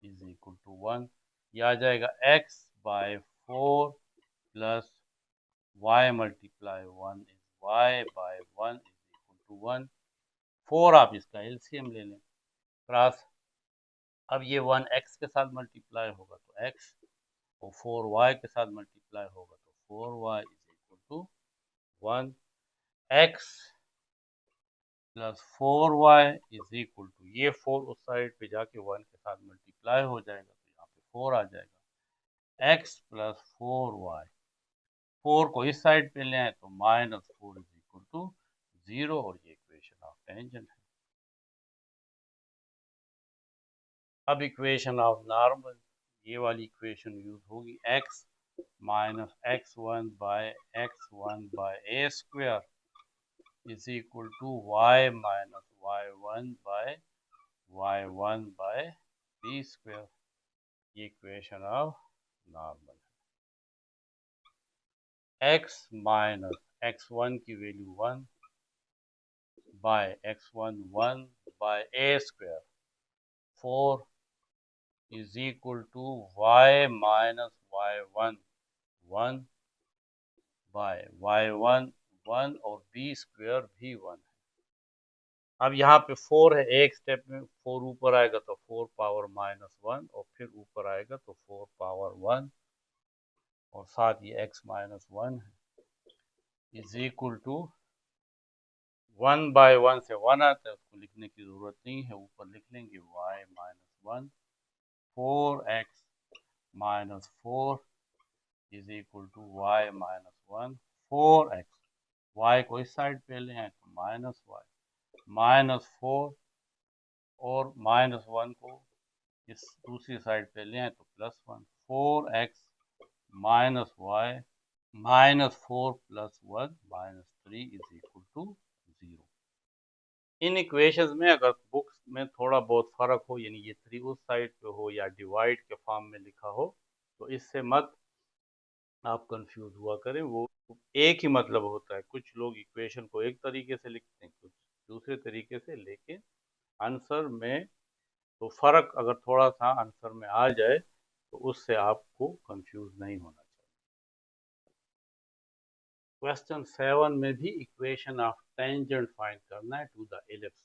इज इक्वल टू 1। यह आ जाएगा x by 4 plus y multiply 1 is y by 1 is equal to 1। 4 आप इसका एलसीएम ले लें क्रॉस, अब ये 1 x के साथ मल्टीप्लाई होगा तो x और 4 y के साथ मल्टीप्लाई होगा तो 4y is equal to 1। x plus 4y is equal to ये 4 उस साइड पे जाके 1 के साथ मल्टीप्लाई हो जाएगा तो यहाँ पे 4 आ जाएगा x प्लस 4y, 4 को इस साइड पे ले आए तो माइनस 4 इज इक्वल टू 0 और ये इक्वेशन ऑफ टेंजेंट है। अब इक्वेशन ऑफ नॉर्मल, ये वाली इक्वेशन यूज होगी, x minus x1 by a square is equal to y minus y1 by b square, ये इक्वेशन ऑफ नॉर्मल है। x माइनस x1 की value 1 by x1 1 by a square 4 is equal to y minus y1 1 by y1 1 और b स्क्वायर भी 1 है। अब यहाँ पे 4 है, एक स्टेप में 4 ऊपर आएगा तो 4 पावर माइनस 1 और फिर ऊपर आएगा तो 4 पावर 1 और साथ ये x माइनस 1 है इज इक्वल टू 1 बाय 1 से 1 आता है, उसको लिखने की ज़रूरत नहीं है, ऊपर लिख लेंगे y minus 1 4x minus 4 is equal to y minus 1 4x, y को इस साइड पे ले आए तो माइनस y माइनस 4 और माइनस 1 को इस दूसरी साइड पे ले आए तो plus 1 4x minus y minus 4 plus 1 minus 3 is equal to 0। इन इक्वेशंस में अगर बुक्स में थोड़ा बहुत फर्क हो, यानी ये 3 उस साइड पे हो या डिवाइड के फॉर्म में लिखा हो, तो इससे मत आप कंफ्यूज हुआ करें, वो एक ही मतलब होता है। कुछ लोग इक्वेशन को एक तरीके से लिखते हैं, कुछ दूसरे तरीके से, लेकिन आंसर में तो फर्क अगर थोड़ा सा आंसर में आ जाए तो उससे आपको कंफ्यूज नहीं होना चाहिए। क्वेश्चन 7 में भी इक्वेशन ऑफ टेंजेंट फाइंड करना है टू द एलिप्स,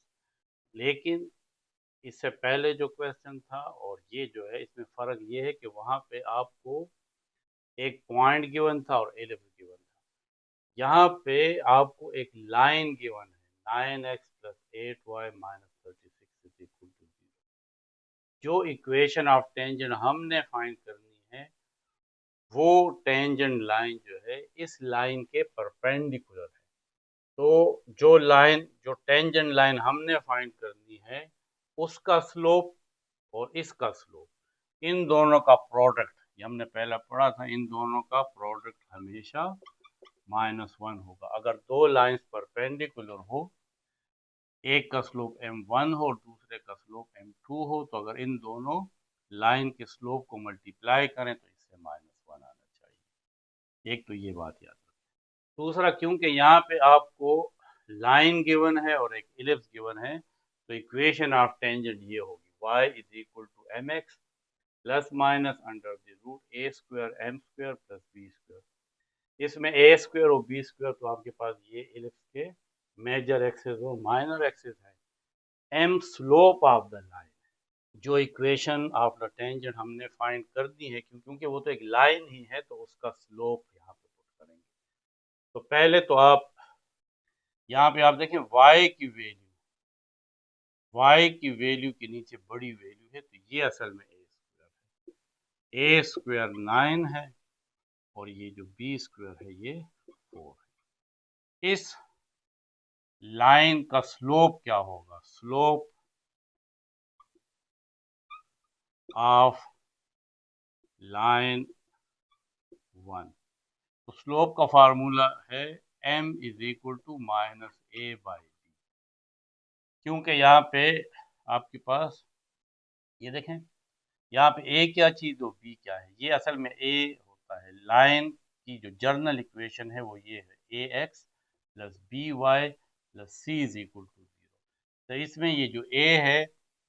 लेकिन इससे पहले जो क्वेश्चन था और ये जो है, इसमें फर्क ये है कि वहां पे आपको एक पॉइंट गिवन था और एलिप्स गिवन था, यहाँ पे आपको एक लाइन गिवन है 9x plus 8y minus 36 is equal to 0। जो इक्वेशन ऑफ टेंजेंट हमने फाइंड करनी है वो टेंजेंट लाइन जो है इस लाइन के परपेंडिकुलर है। तो जो टेंजेंट लाइन हमने फाइंड करनी है उसका स्लोप और इसका स्लोप, इन दोनों का प्रोडक्ट, ये हमने पहला पढ़ा था, इन दोनों का प्रोडक्ट हमेशा -1 होगा। अगर दो लाइंस परपेंडिकुलर हो, एक का स्लोप m1 हो और दूसरे का स्लोप m2 हो, तो अगर इन दोनों लाइन के स्लोप को मल्टीप्लाई करें तो इससे -1 आना चाहिए। एक तो ये बात याद रखें। दूसरा, क्योंकि यहाँ पे आपको लाइन गिवन है और एक इलिप्स गिवन है, तो इक्वेशन ऑफ टेंजेंट ये होगी y is equal to mx plus minus under the root a square m square plus b square. इसमें a स्क्वायर और b स्क्वायर तो आपके पास ये इलिप्स के मेजर एक्सिस और माइनर एक्सिस है। m slope of the line, जो इक्वेशन ऑफ द टेंजेंट हमने फाइंड कर दी है, क्योंकि वो तो एक लाइन ही है, तो उसका स्लोप यहाँ पे पुट करेंगे। तो पहले तो आप यहाँ पे आप देखें y की वैल्यू के नीचे बड़ी वैल्यू है, तो ये असल में a स्क्वायर 9 है और ये जो b स्क्वायर है ये 4 है। इस लाइन का स्लोप क्या होगा? स्लोप ऑफ लाइन 1, तो स्लोप का फार्मूला है m is equal to minus a by B. क्योंकि यहाँ पे आपके पास ये देखें, यहाँ पे a क्या चीज और b क्या है, ये असल में a होता है। लाइन की जो जर्नल इक्वेशन है वो ये है ax plus B y plus C is equal to 0। तो इसमें ये जो a है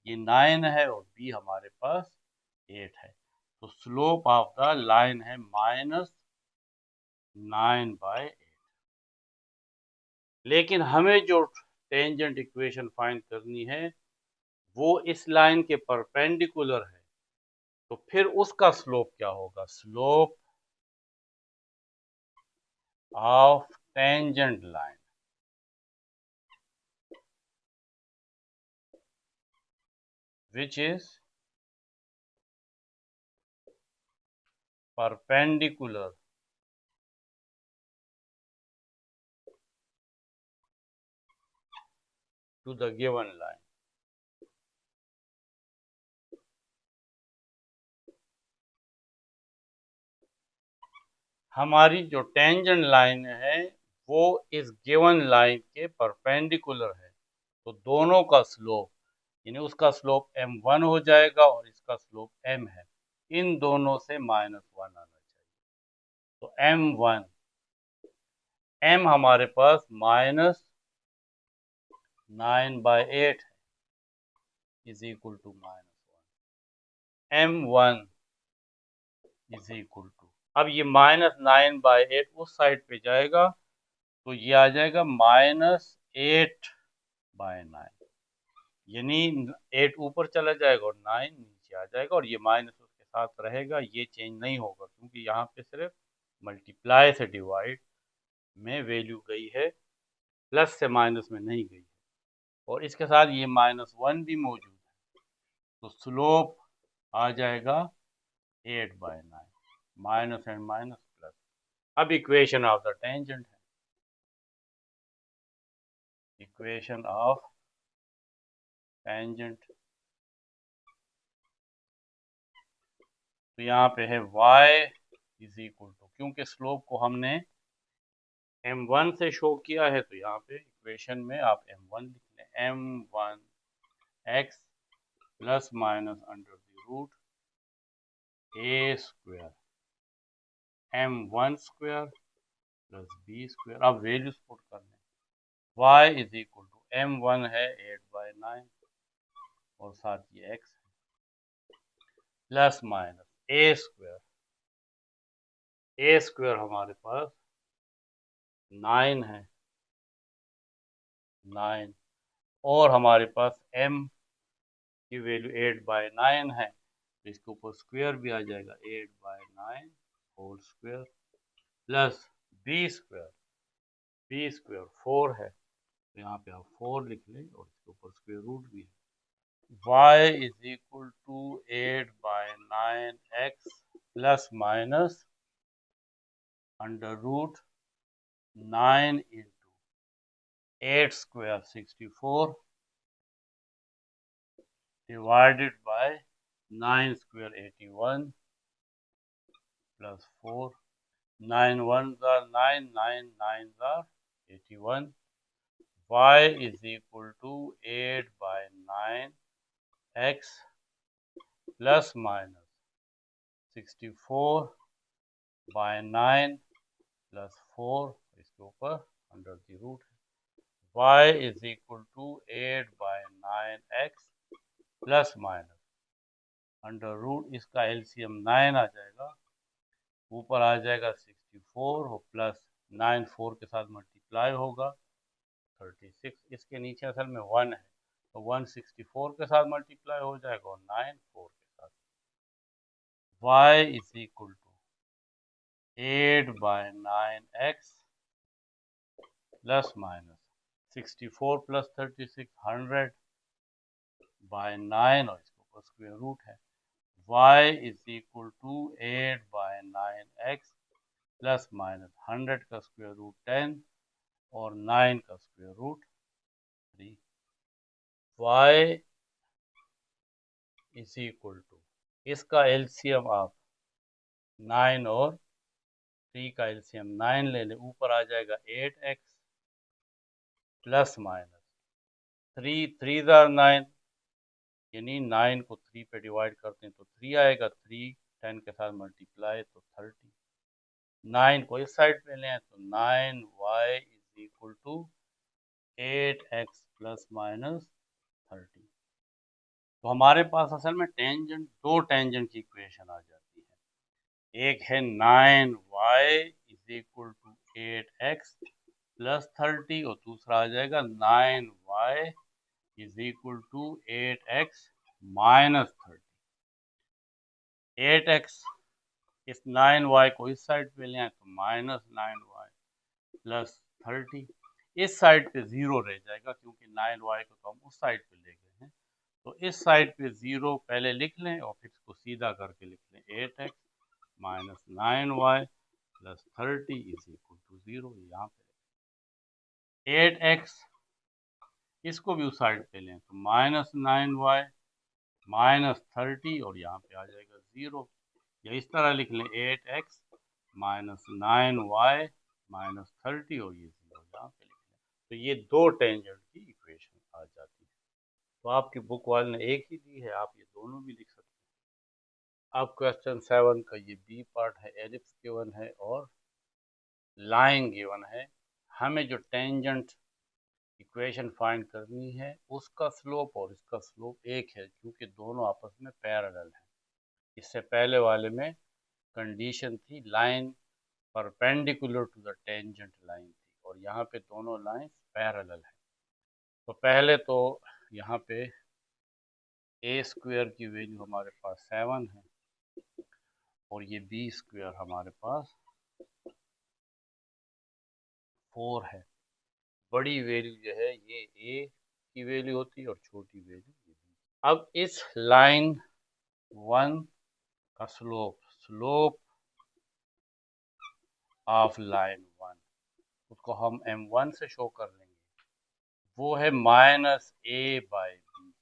ये 9 है और b हमारे पास 8 है, तो स्लोप ऑफ द लाइन है -9/8। लेकिन हमें जो टेंजेंट इक्वेशन फाइंड करनी है वो इस लाइन के परपेंडिकुलर है, तो फिर उसका स्लोप क्या होगा? Slope of tangent line which is perpendicular to the given line. हमारी जो टेंजेंट लाइन है वो इस गिवन लाइन के परपेंडिकुलर है, तो दोनों का स्लोप यानी उसका स्लोप m1 हो जाएगा और इसका स्लोप m है, इन दोनों से -1 आना चाहिए। तो m1 m हमारे पास -9/8 है is equal to -1, m1 is equal to, अब ये -9/8 उस साइड पे जाएगा तो ये आ जाएगा -8/9, यानी 8 ऊपर चला जाएगा और 9 नीचे आ जाएगा और ये माइनस उसके साथ रहेगा, ये चेंज नहीं होगा क्योंकि यहाँ पे सिर्फ मल्टीप्लाई से डिवाइड में वैल्यू गई है, प्लस से माइनस में नहीं गई है, और इसके साथ ये -1 भी मौजूद है, तो स्लोप आ जाएगा 8/9, माइनस एंड माइनस प्लस। अब इक्वेशन ऑफ द टेंजेंट है, इक्वेशन ऑफ टेंजेंट, तो यहाँ पे है y इज इक्वल टू, क्योंकि स्लोप को हमने m1 से शो किया है तो यहाँ पे इक्वेशन में आप m1 लिख लें, m1 x plus minus under the root a square m1 square plus b square. अब वैल्यूज पुट कर लें, y is equal to m1 है 8/9 और साथ ये x है, प्लस माइनस a स्क्वायर हमारे पास 9 है, 9 और हमारे पास m की वैल्यू 8/9 है, तो इसके ऊपर स्क्वायर भी आ जाएगा, 8/9 whole square plus b square 4 है, तो यहाँ पे आप 4 लिख लें और इसके ऊपर स्क्वायर रूट भी है। y is equal to 8/9x plus minus under root 9 into 8 square 64 divided by 9 square 81 plus 4, 9 ones are 9, 9 nines are 81, y is equal to 8/9 x plus minus 64/9 plus 4, इसके ऊपर under the root, y is equal to 8/9x plus minus under root, इसका एलसीएम 9 आ जाएगा, ऊपर आ जाएगा 64 और प्लस 9 4 के साथ मल्टीप्लाई होगा 36, इसके नीचे असल में 1 है तो 1 64 के साथ मल्टीप्लाई हो जाएगा और 9 4 के साथ, y is equal to 8/9x plus minus 64 plus 36 100/9 और इसके ऊपर स्क्वायर रूट है, y is equal to 8/9x plus minus 100 का स्क्वायर रूट 10 और 9 का square root 3, y is equal to, इसका एलसीएम आप 9 और 3 का एलसीएम 9 ले लें, ऊपर आ जाएगा 8x प्लस माइनस 3 9 यानी 9 को 3 पे डिवाइड करते हैं तो 3 आएगा, 3 10 के साथ मल्टीप्लाई तो 30, 9 को इस साइड पे लें तो 9y is equal to 8x plus minus 30, तो हमारे पास असल में टेंजेंट, दो टेंजेंट की इक्वेशन आ जाती है, एक है 9y is equal to 8x plus 30 और दूसरा आ जाएगा 9y is equal to 8x minus 30, 8x इस 9y को इस साइड पे लें तो माइनस 9y प्लस 30, इस साइड पे 0 रह जाएगा क्योंकि 9y को तो हम उस साइड पे ले गए हैं, तो इस साइड पे 0 पहले लिख लें और फिर इसको सीधा करके लिख लें 8x minus 9y plus 30 is equal to 0। यहाँ पे 8x, इसको भी उस साइड पे लें तो माइनस 9y माइनस 30 और यहाँ पे आ जाएगा 0, या इस तरह लिख लें 8x माइनस 9y माइनस 30 और ये 0 यहाँ पे लिख लें। तो ये दो टेंजेंट की इक्वेशन आ जाती है। तो आपकी बुक वाले ने एक ही दी है, आप ये दोनों भी लिख सकते हैं। अब क्वेश्चन 7 का ये बी पार्ट है, एलिप्स गिवन है और लाइन गिवन है। हमें जो टेंजेंट इक्वेशन फाइंड करनी है उसका स्लोप और इसका स्लोप एक है, क्योंकि दोनों आपस में पैरेलल है। इससे पहले वाले में कंडीशन थी line perpendicular to the tangent line थी, और यहाँ पे दोनों लाइंस पैरेलल है। तो पहले तो यहाँ पे ए स्क्वायर की वैल्यू हमारे पास 7 है और ये बी स्क्वायर हमारे पास 4 है। बड़ी वैल्यू जो है ये ए की वैल्यू होती है और छोटी वैल्यू ये बी। अब इस लाइन 1 का स्लोप ऑफ लाइन 1 उसको हम m1 से शो कर लेंगे, वो है minus a by b.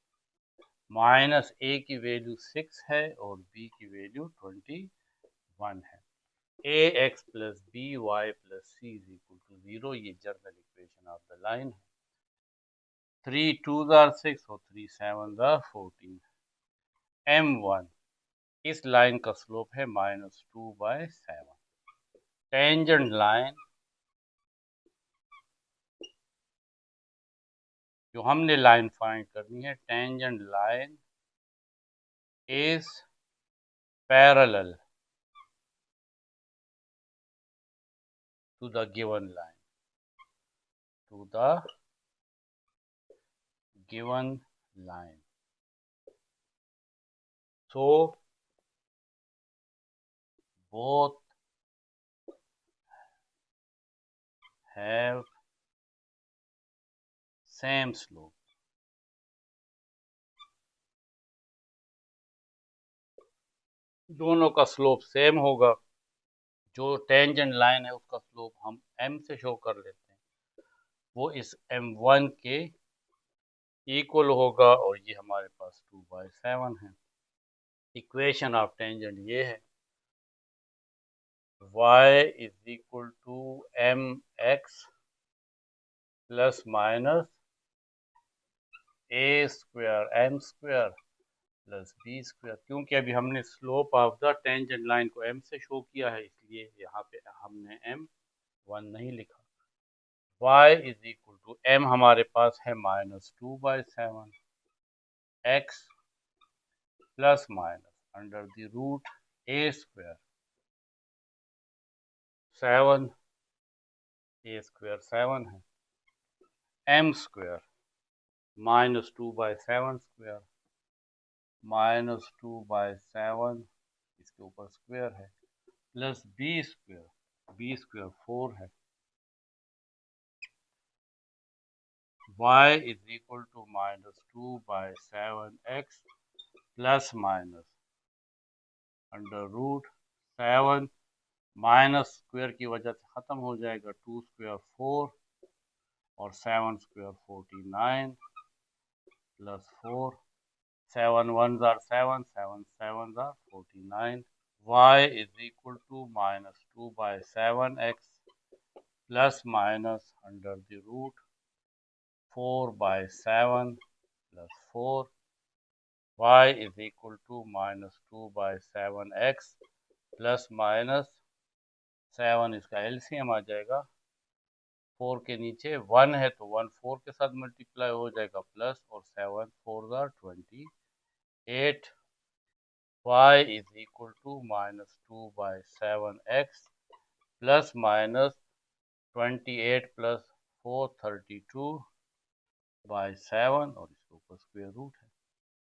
Minus a की वैल्यू 6 है और बी की वैल्यू 21 है। A x plus B y plus C is equal to 0, ये general equation of the line है। 3 2s are 6 और 3 7s are 14। m1 इस लाइन का स्लोप है माइनस 2/7। टेंजेंट लाइन जो हमने लाइन फाइंड करनी है, tangent line is parallel to the given line, to the given line. So both have same slope. दोनों का स्लोप सेम होगा। जो टेंजेंट लाइन है उसका स्लोप हम m से शो कर लेते हैं, वो इस m1 के इक्वल होगा और ये हमारे पास 2/7 है। इक्वेशन ऑफ टेंजेंट ये है, y is equal to mx plus minus A square m square plus B square. क्योंकि अभी हमने slope of the tangent line को m से शो किया है, इसलिए यहाँ पे हमने m1 नहीं लिखा। y is equal to m हमारे पास है minus 2/7 x plus minus under the root A square 7, A square 7 है, m square minus 2/7 square minus 2/7 इसके ऊपर स्क्वायर है प्लस बी स्क्वायर 4 है। y is equal to minus 2/7x plus minus under root 7 minus square की वजह से ख़त्म हो जाएगा, 2 स्क्वायर 4 और 7 square 49 plus 4, 7 1s are 7, 7 7s are 49। y is equal to minus 2/7x plus minus under the root 4/7 plus 4, y is equal to minus 2/7x plus minus 7, इसका एलसीएम आ जाएगा। 4 के नीचे 1 है तो 1 4 के साथ मल्टीप्लाई हो जाएगा प्लस, और 7 4s are 28। y is equal to minus 2/7x plus minus 28 plus 4 32/7 और इसके ऊपर स्क्वायर रूट है।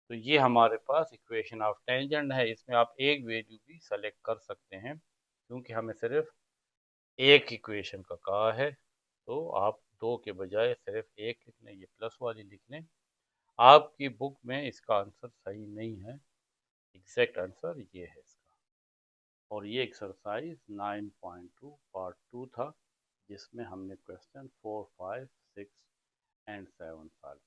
तो ये हमारे पास इक्वेशन ऑफ टेंजेंट है। इसमें आप एक वैल्यू भी सेलेक्ट कर सकते हैं, क्योंकि हमें सिर्फ एक इक्वेशन का कहा है, तो आप दो के बजाय सिर्फ एक लिख लें, ये प्लस वाली लिख लें। आपकी बुक में इसका आंसर सही नहीं है, एग्जैक्ट आंसर ये है इसका। और ये एक्सरसाइज 9.2 पार्ट 2 था, जिसमें हमने क्वेश्चन 4, 5, 6 एंड 7 सॉल्व